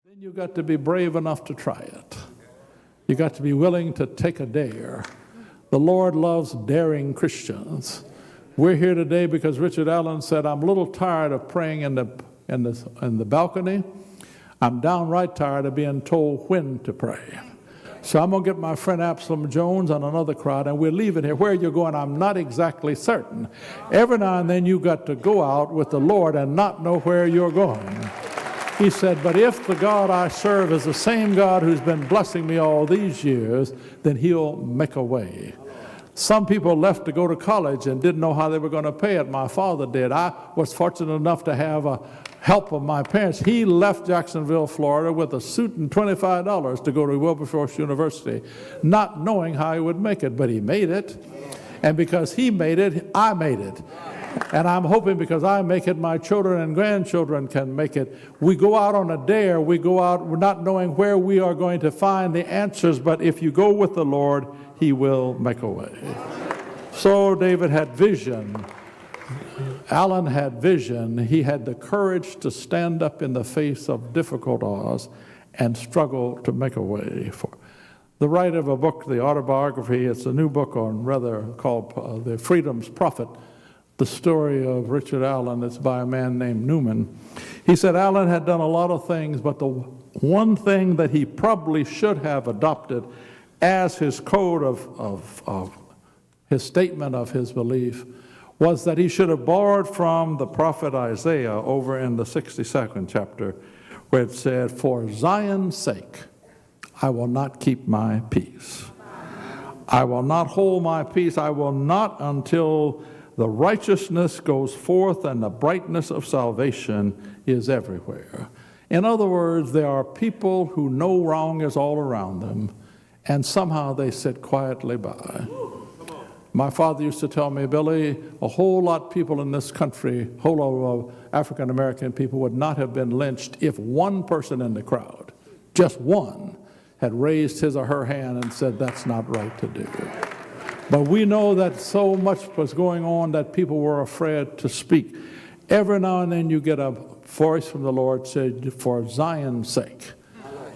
then you got to be brave enough to try it. You got to be willing to take a dare. The Lord loves daring Christians. We're here today because Richard Allen said, I'm a little tired of praying in the balcony. I'm downright tired of being told when to pray. So I'm going to get my friend Absalom Jones and another crowd, and we're leaving here. Where you're going, I'm not exactly certain. Every now and then you got to go out with the Lord and not know where you're going. He said, but if the God I serve is the same God who's been blessing me all these years, then he'll make a way. Some people left to go to college and didn't know how they were going to pay it. My father did. I was fortunate enough to have a help of my parents. He left Jacksonville, Florida with a suit and $25 to go to Wilberforce University, not knowing how he would make it, but he made it. And because he made it, I made it. And I'm hoping because I make it, my children and grandchildren can make it. We go out on a dare. We go out not knowing where we are going to find the answers, but if you go with the Lord, he will make a way. So David had vision. Allen had vision. He had the courage to stand up in the face of difficult odds and struggle to make a way for the writer of a book, the autobiography. It's a new book called The Freedom's Prophet, the story of Richard Allen. It's by a man named Newman. He said Allen had done a lot of things, but the one thing that he probably should have adopted as his code of his statement of his belief was that he should have borrowed from the prophet Isaiah over in the 62nd chapter, where it said, for Zion's sake, I will not keep my peace. I will not hold my peace. I will not until the righteousness goes forth and the brightness of salvation is everywhere. In other words, there are people who know wrong is all around them, and somehow they sit quietly by. My father used to tell me, Billy, a whole lot of people in this country, whole lot of African American people would not have been lynched if one person in the crowd, just one, had raised his or her hand and said, that's not right to do. But we know that so much was going on that people were afraid to speak. Every now and then you get a voice from the Lord said, for Zion's sake.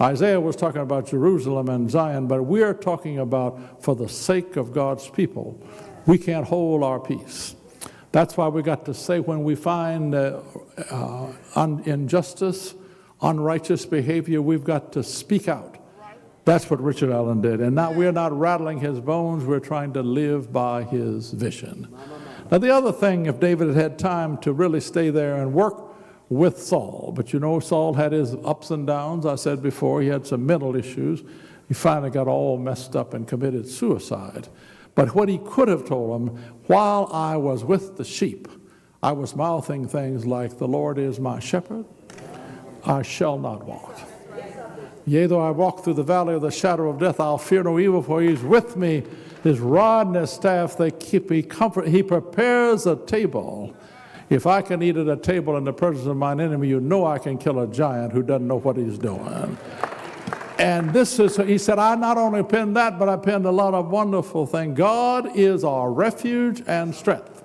Isaiah was talking about Jerusalem and Zion, but we're talking about for the sake of God's people. We can't hold our peace. That's why we got to say when we find injustice, unrighteous behavior, we've got to speak out. That's what Richard Allen did. And now we're not rattling his bones, we're trying to live by his vision. Now the other thing, if David had had time to really stay there and work with Saul, but you know Saul had his ups and downs. I said before, he had some mental issues. He finally got all messed up and committed suicide. But what he could have told him, while I was with the sheep, I was mouthing things like, the Lord is my shepherd, I shall not want. Yea, though I walk through the valley of the shadow of death, I'll fear no evil, for he's with me. His rod and his staff, they keep me comfort. He prepares a table. If I can eat at a table in the presence of mine enemy, you know I can kill a giant who doesn't know what he's doing. And this is, he said, I not only penned that, but I penned a lot of wonderful things. God is our refuge and strength,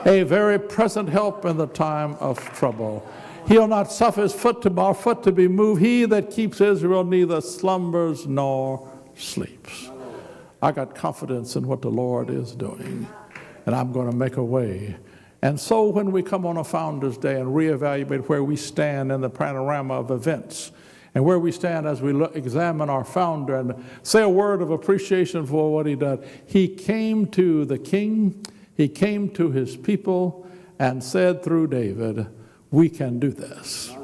a very present help in the time of trouble. He'll not suffer his foot to be moved. He that keeps Israel neither slumbers nor sleeps. I got confidence in what the Lord is doing, and I'm going to make a way. And so when we come on a Founders Day and reevaluate where we stand in the panorama of events, and where we stand as we examine our founder and say a word of appreciation for what he did, he came to the king, he came to his people, and said through David, we can do this.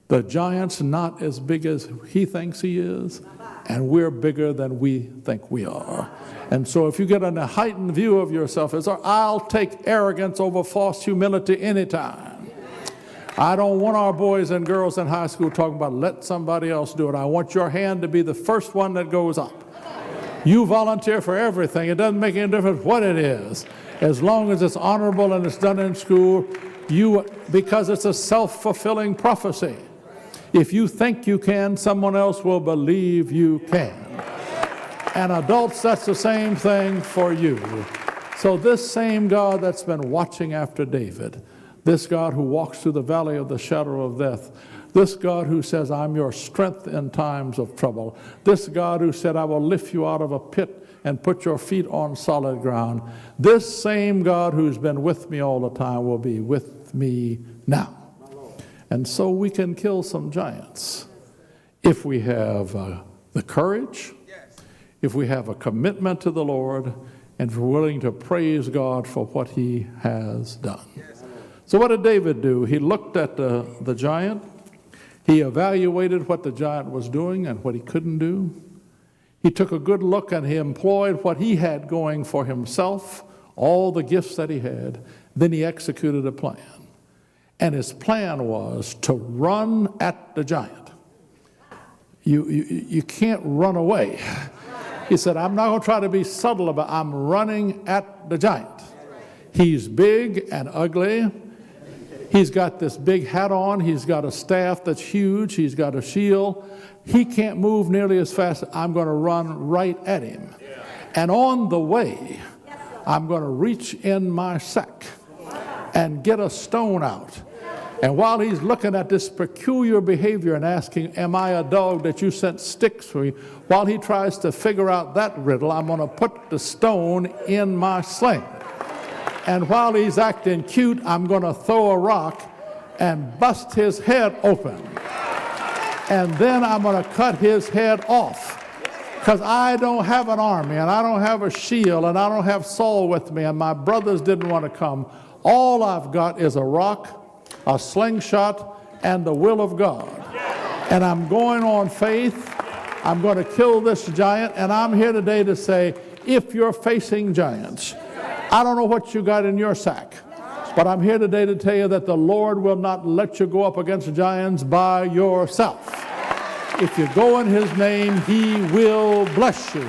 The giant's not as big as he thinks he is, and we're bigger than we think we are. And so if you get a heightened view of yourself as, I'll take arrogance over false humility anytime. I don't want our boys and girls in high school talking about let somebody else do it. I want your hand to be the first one that goes up. You volunteer for everything. It doesn't make any difference what it is. As long as it's honorable and it's done in school, because it's a self-fulfilling prophecy. If you think you can, someone else will believe you can. And adults, that's the same thing for you. So this same God that's been watching after David, this God who walks through the valley of the shadow of death, This God who says, I'm your strength in times of trouble. This God who said, I will lift you out of a pit and put your feet on solid ground. This same God who's been with me all the time will be with me now. And so we can kill some giants if we have the courage, if we have a commitment to the Lord, and if we're willing to praise God for what he has done. So what did David do? He looked at the giant. He evaluated what the giant was doing and what he couldn't do. He took a good look and he employed what he had going for himself, all the gifts that he had. Then he executed a plan. And his plan was to run at the giant. You can't run away. He said, I'm not going to try to be subtle about it. I'm running at the giant. He's big and ugly. He's got this big hat on. He's got a staff that's huge. He's got a shield. He can't move nearly as fast. I'm going to run right at him. And on the way, I'm going to reach in my sack and get a stone out. And while he's looking at this peculiar behavior and asking, am I a dog that you sent sticks for me? While he tries to figure out that riddle, I'm going to put the stone in my sling. And while he's acting cute, I'm going to throw a rock and bust his head open. And then I'm going to cut his head off. Because I don't have an army, and I don't have a shield, and I don't have Saul with me, and my brothers didn't want to come. All I've got is a rock, a slingshot, and the will of God. And I'm going on faith. I'm going to kill this giant, and I'm here today to say, if you're facing giants, I don't know what you got in your sack, but I'm here today to tell you that the Lord will not let you go up against giants by yourself. If you go in his name, he will bless you.